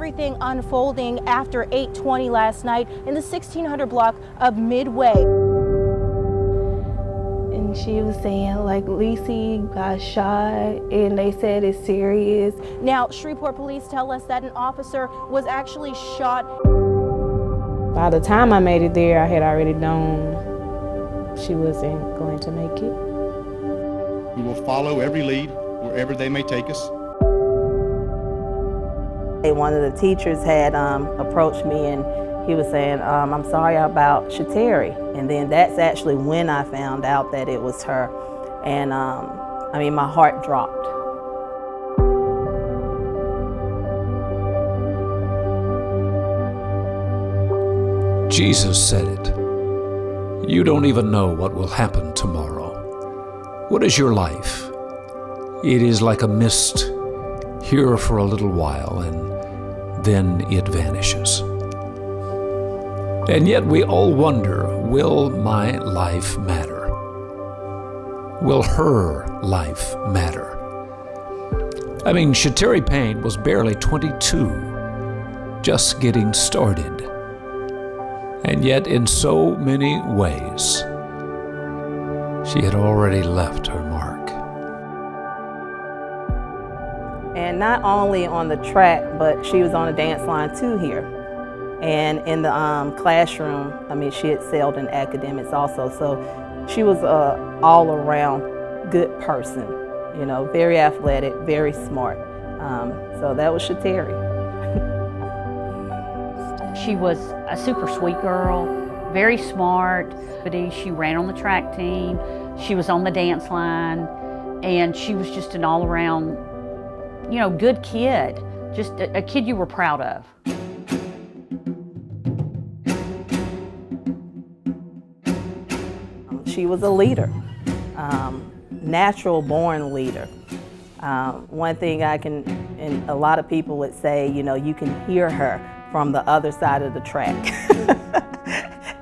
everything unfolding after 8:20 last night in the 1600 block of Midway. And she was saying, like, Lacey got shot, and they said it's serious. Now, Shreveport police tell us that an officer was actually shot. By the time I made it there, I had already known she wasn't going to make it. We will follow every lead wherever they may take us. One of the teachers had approached me, and he was saying, I'm sorry about Chateria. And then that's actually when I found out that it was her. And I mean, my heart dropped. Jesus said it. You don't even know what will happen tomorrow. What is your life? It is like a mist, here for a little while, and then it vanishes. And yet we all wonder, will my life matter? Will her life matter? I mean, Chateria Payne was barely 22, just getting started. And yet, in so many ways, she had already left her mark. And not only on the track, but she was on the dance line too here. And in the classroom, I mean, she excelled in academics also. So she was a all-around good person, you know, very athletic, very smart. So that was Chateria. She was a super sweet girl, very smart, but she ran on the track team, she was on the dance line, and she was just an all-around, you know, good kid, just a kid you were proud of. She was a leader, natural-born leader. One thing and a lot of people would say, you know, you can hear her from the other side of the track.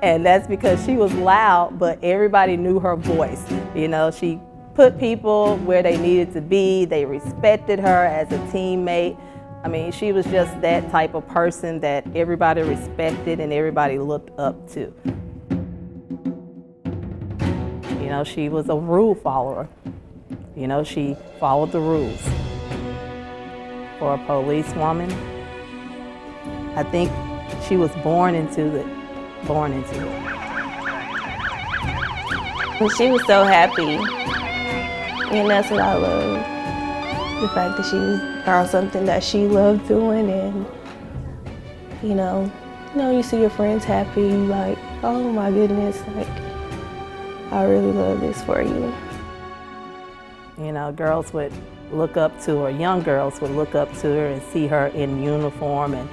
And that's because she was loud, but everybody knew her voice. You know, she put people where they needed to be. They respected her as a teammate. I mean, she was just that type of person that everybody respected and everybody looked up to. You know, she was a rule follower. You know, she followed the rules. For a policewoman, I think she was born into it. And she was so happy, and that's what I love. The fact that she found something that she loved doing, and you know, you see your friends happy, you like, oh my goodness, like, I really love this for you. You know, girls would look up to her, young girls would look up to her and see her in uniform, and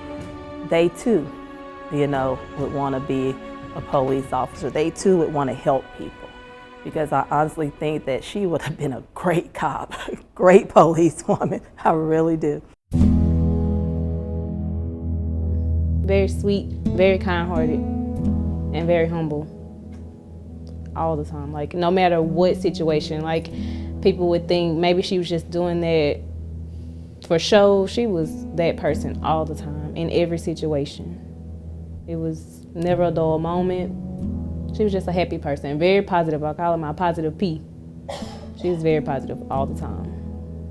they too, you know, would want to be a police officer. They too would want to help people, because I honestly think that she would have been a great cop, great policewoman. I really do. Very sweet, very kind-hearted, and very humble all the time. Like, no matter what situation, like, people would think maybe she was just doing that for show. She was that person all the time, in every situation. It was never a dull moment. She was just a happy person, very positive. I call her my positive P. She was very positive all the time.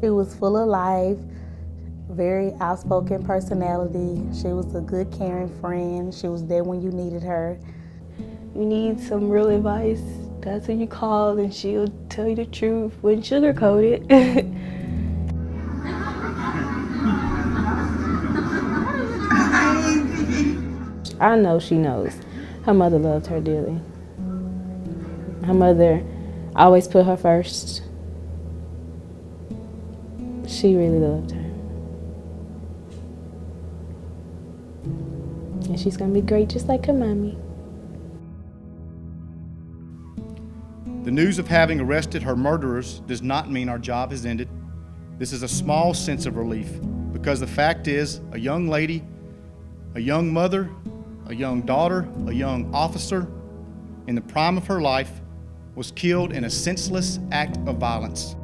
She was full of life, very outspoken personality. She was a good, caring friend. She was there when you needed her. You need some real advice, that's who you call, and she'll tell you the truth, wouldn't sugarcoat it. I know she knows. Her mother loved her dearly. Her mother always put her first. She really loved her. And she's gonna be great just like her mommy. The news of having arrested her murderers does not mean our job has ended. This is a small sense of relief, because the fact is, a young lady, a young mother, a young daughter, a young officer, in the prime of her life, was killed in a senseless act of violence.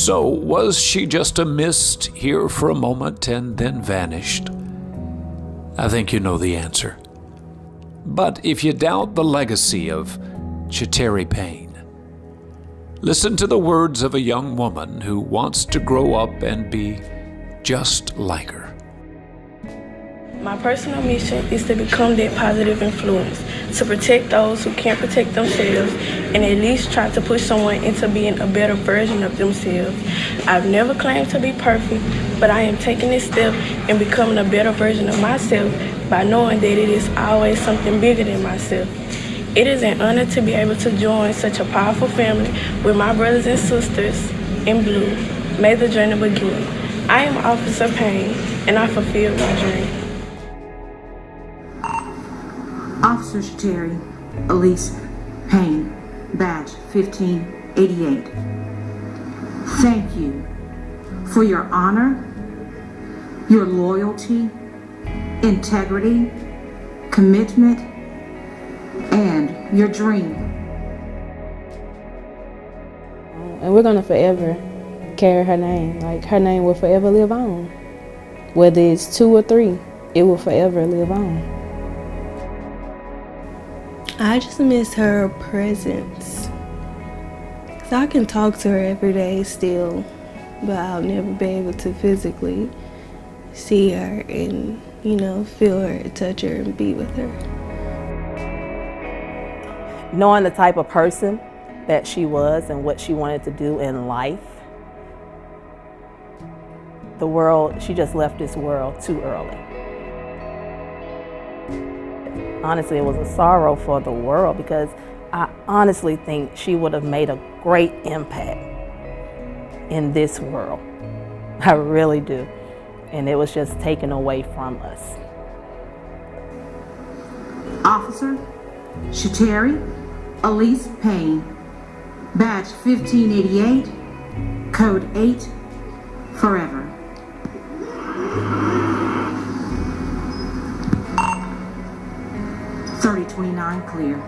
So, was she just a mist here for a moment and then vanished? I think you know the answer. But if you doubt the legacy of Chateria Payne, listen to the words of a young woman who wants to grow up and be just like her. My personal mission is to become that positive influence, to protect those who can't protect themselves, and at least try to push someone into being a better version of themselves. I've never claimed to be perfect, but I am taking this step in becoming a better version of myself by knowing that it is always something bigger than myself. It is an honor to be able to join such a powerful family with my brothers and sisters in blue. May the journey begin. I am Officer Payne, and I fulfilled my dream. Officer Chateria Elise Payne, badge 1588. Thank you for your honor, your loyalty, integrity, commitment, and your dream. And we're gonna forever carry her name. Like, her name will forever live on. Whether it's 2 or 3, it will forever live on. I just miss her presence. 'Cause I can talk to her every day still, but I'll never be able to physically see her and, feel her, touch her, and be with her. Knowing the type of person that she was and what she wanted to do in life, she just left this world too early. Honestly, it was a sorrow for the world because I honestly think she would have made a great impact in this world. I really do. And it was just taken away from us. Officer Chateria Elise Payne, badge 1588, code 8, forever. .3029 clear.